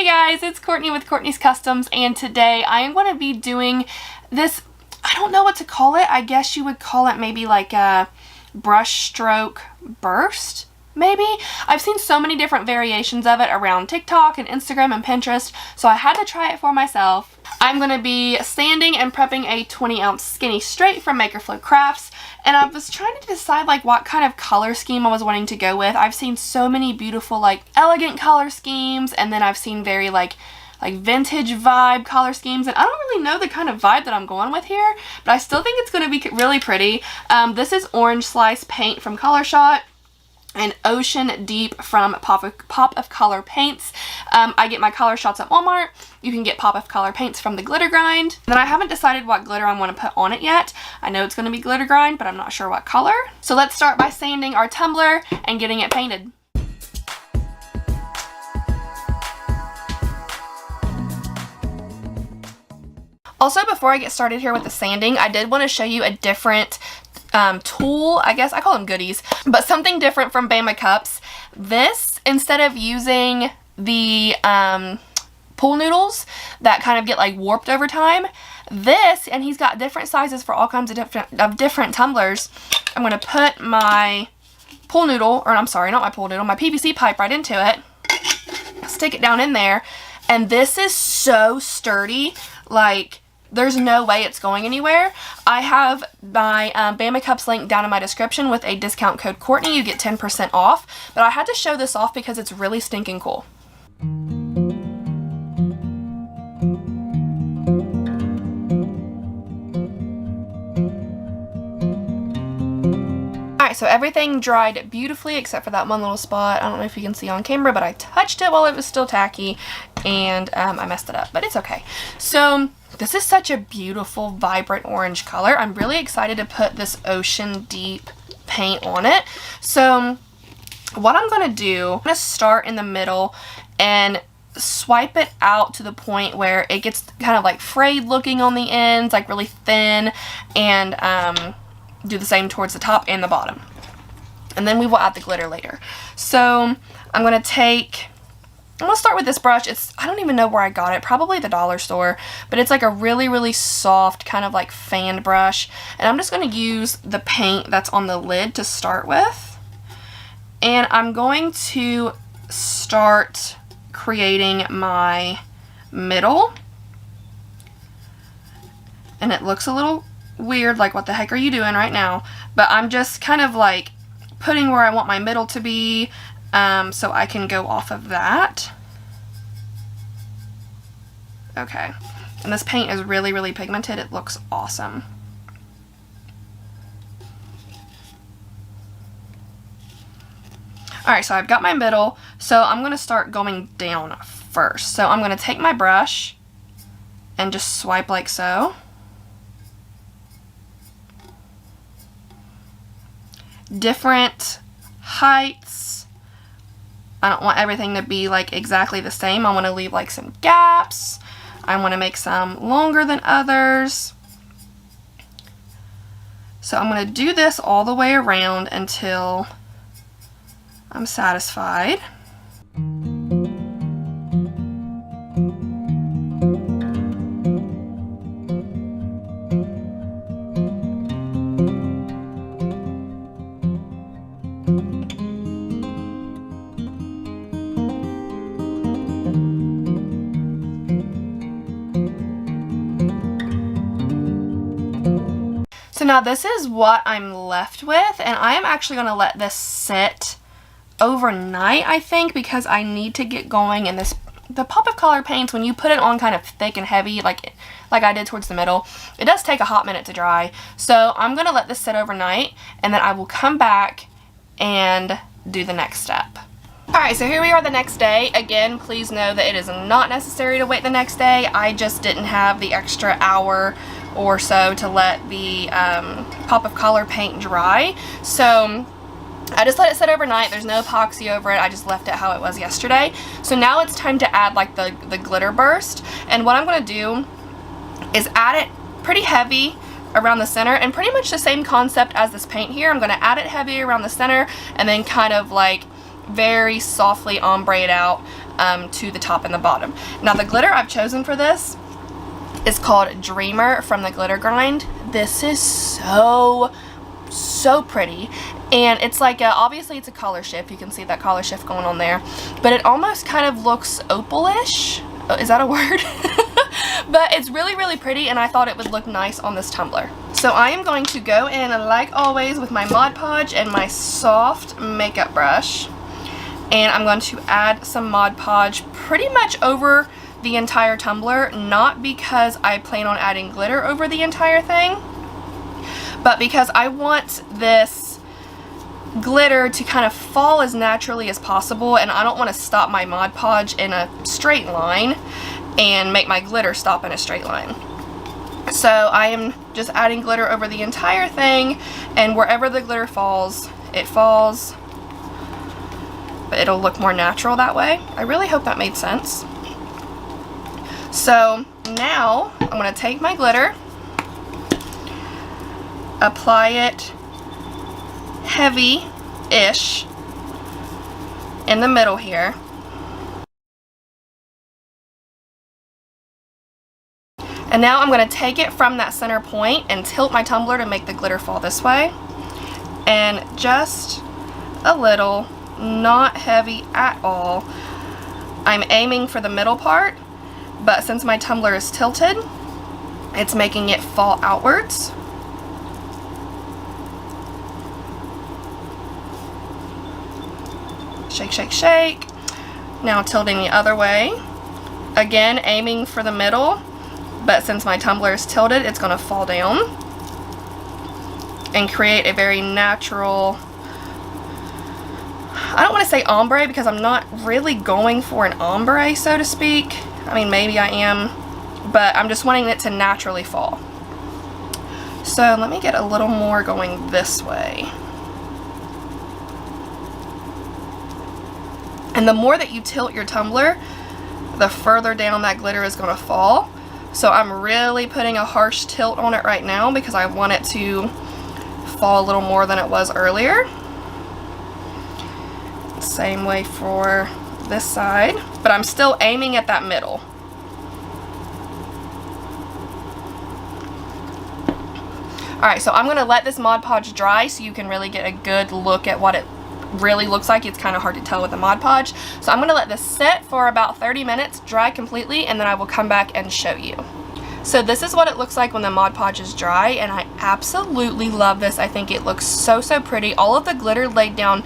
guys, it's Courtney with Courtney's Customs, and today I am going to be doing this, I don't know what to call it. I guess you would call it maybe like a brush stroke burst, maybe? I've seen so many different variations of it around TikTok and Instagram and Pinterest, so I had to try it for myself. I'm going to be sanding and prepping a 20-ounce skinny straight from Maker Flow Crafts, and I was trying to decide like what kind of color scheme I was wanting to go with. I've seen so many beautiful like elegant color schemes, and then I've seen very like vintage vibe color schemes, and I don't really know the kind of vibe that I'm going with here, but I still think it's going to be really pretty. This is Orange Slice Paint from Color Shot and Ocean Deep from Pop of Color Paints. I get my color shots at Walmart. You can get Pop of Color Paints from the Glitter Grind. And then I haven't decided what glitter I want to put on it yet. I know it's going to be Glitter Grind, but I'm not sure what color. So let's start by sanding our tumbler and getting it painted. Also, before I get started here with the sanding, I did want to show you a different tool. I guess I call them goodies, but something different from Bama Cups. This, instead of using the pool noodles that kind of get like warped over time, this, and he's got different sizes for all kinds of different tumblers. I'm going to put my pool noodle, or I'm sorry, not my pool noodle, my PVC pipe right into it, stick it down in there, and this is so sturdy, like there's no way it's going anywhere. I have my Bama Cups link down in my description with a discount code Courtney. You get 10% off, but I had to show this off because it's really stinking cool. Alright, so everything dried beautifully except for that one little spot. I don't know if you can see on camera, but I touched it while it was still tacky, and I messed it up, but it's okay. So this is such a beautiful, vibrant orange color. I'm really excited to put this Ocean Deep paint on it. So what I'm going to do, I'm going to start in the middle and swipe it out to the point where it gets kind of like frayed looking on the ends, like really thin, and do the same towards the top and the bottom. And then we will add the glitter later. So I'm going to start with this brush. I don't even know where I got it, probably the dollar store, but it's like a really, really soft kind of like fan brush. And I'm just going to use the paint that's on the lid to start with. And I'm going to start creating my middle. And it looks a little weird, like what the heck are you doing right now? But I'm just kind of like putting where I want my middle to be, so I can go off of that. Okay, and this paint is really, really pigmented. It looks awesome. Alright, so I've got my middle, so I'm going to start going down first. So I'm going to take my brush and just swipe like so. Different heights. I don't want everything to be like exactly the same. I want to leave like some gaps. I want to make some longer than others. So I'm going to do this all the way around until I'm satisfied. So now this is what I'm left with, and I am actually going to let this sit overnight, I think, because I need to get going. And the Pop of Color paints, when you put it on kind of thick and heavy, like I did towards the middle, it does take a hot minute to dry. So I'm going to let this sit overnight, and then I will come back and do the next step. Alright, so here we are the next day. Again, please know that it is not necessary to wait the next day. I just didn't have the extra hour or so to let the Pop of Color paint dry. So I just let it sit overnight. There's no epoxy over it. I just left it how it was yesterday. So now it's time to add like the glitter burst. And what I'm going to do is add it pretty heavy around the center, and pretty much the same concept as this paint here. I'm going to add it heavy around the center and then kind of like very softly ombre it out to the top and the bottom. Now the glitter I've chosen for this is called Dreamer from the Glitter Grind. This is so pretty, and it's like obviously it's a color shift. You can see that color shift going on there, but it almost kind of looks opal-ish. Oh, is that a word? But it's really pretty, and I thought it would look nice on this tumbler. So I am going to go in, like always, with my Mod Podge and my soft makeup brush, and I'm going to add some Mod Podge pretty much over the entire tumbler, not because I plan on adding glitter over the entire thing, but because I want this glitter to kind of fall as naturally as possible, and I don't want to stop my Mod Podge in a straight line and make my glitter stop in a straight line. So I am just adding glitter over the entire thing, and wherever the glitter falls, it falls, but it'll look more natural that way. I really hope that made sense. So now I'm going to take my glitter, apply it heavy-ish in the middle here. And now I'm going to take it from that center point and tilt my tumbler to make the glitter fall this way. And just a little, not heavy at all. I'm aiming for the middle part, but since my tumbler is tilted, it's making it fall outwards. Shake, shake, shake. Now tilting the other way. Again, aiming for the middle, but since my tumbler is tilted, it's going to fall down and create a very natural, I don't want to say ombre because I'm not really going for an ombre, so to speak. I mean, maybe I am, but I'm just wanting it to naturally fall. So let me get a little more going this way. And the more that you tilt your tumbler, the further down that glitter is going to fall. So I'm really putting a harsh tilt on it right now because I want it to fall a little more than it was earlier. Same way for this side, but I'm still aiming at that middle. Alright, so I'm going to let this Mod Podge dry so you can really get a good look at what it really looks like. It's kind of hard to tell with the Mod Podge. So I'm going to let this sit for about 30 minutes, dry completely, and then I will come back and show you. So this is what it looks like when the Mod Podge is dry, and I absolutely love this. I think it looks so pretty. All of the glitter laid down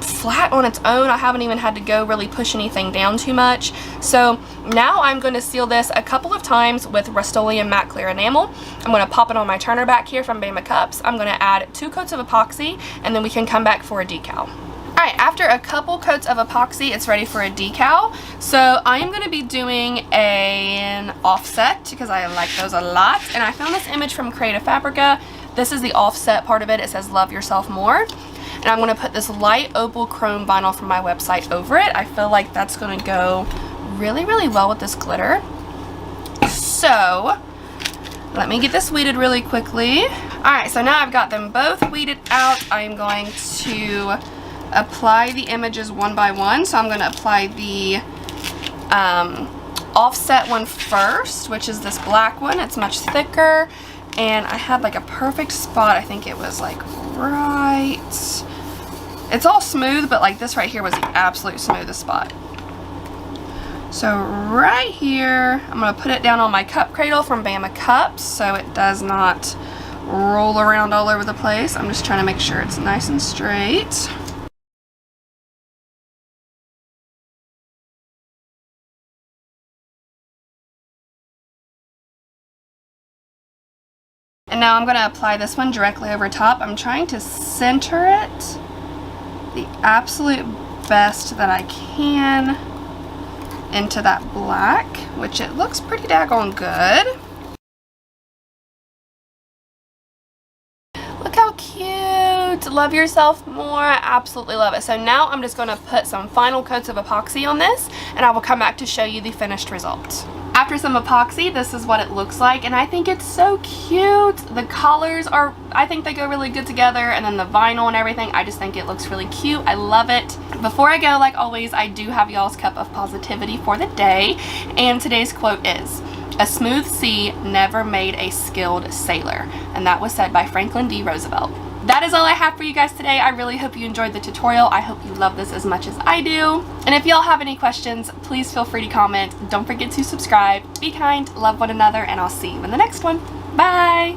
flat on its own. I haven't even had to go really push anything down too much. So now I'm going to seal this a couple of times with Rust-Oleum Matte Clear Enamel. I'm going to pop it on my turner back here from Bama Cups. I'm going to add 2 coats of epoxy, and then we can come back for a decal. Alright, after a couple coats of epoxy, it's ready for a decal. So I am going to be doing an offset because I like those a lot. And I found this image from Creative Fabrica. This is the offset part of it. It says Love Yourself More. And I'm going to put this light opal chrome vinyl from my website over it. I feel like that's going to go really well with this glitter. So let me get this weeded really quickly. Alright, so now I've got them both weeded out. I'm going to apply the images one by one. So I'm going to apply the offset one first, which is this black one. It's much thicker, and I had like a perfect spot. I think it was like right, it's all smooth, but like this right here was the absolute smoothest spot. So right here, I'm going to put it down on my cup cradle from Bama Cups so it does not roll around all over the place. I'm just trying to make sure it's nice and straight. And now I'm going to apply this one directly over top. I'm trying to center it the absolute best that I can into that black, which it looks pretty daggone good. Look how cute! Love Yourself More. I absolutely love it. So now I'm just going to put some final coats of epoxy on this, and I will come back to show you the finished result. After some epoxy, this is what it looks like, and I think it's so cute. The colors are, I think they go really good together, and then the vinyl and everything, I just think it looks really cute. I love it. Before I go, like always, I do have y'all's cup of positivity for the day, and today's quote is, "A smooth sea never made a skilled sailor," and that was said by Franklin D. Roosevelt. That is all I have for you guys today. I really hope you enjoyed the tutorial. I hope you love this as much as I do. And if y'all have any questions, please feel free to comment. Don't forget to subscribe. Be kind, love one another, and I'll see you in the next one. Bye!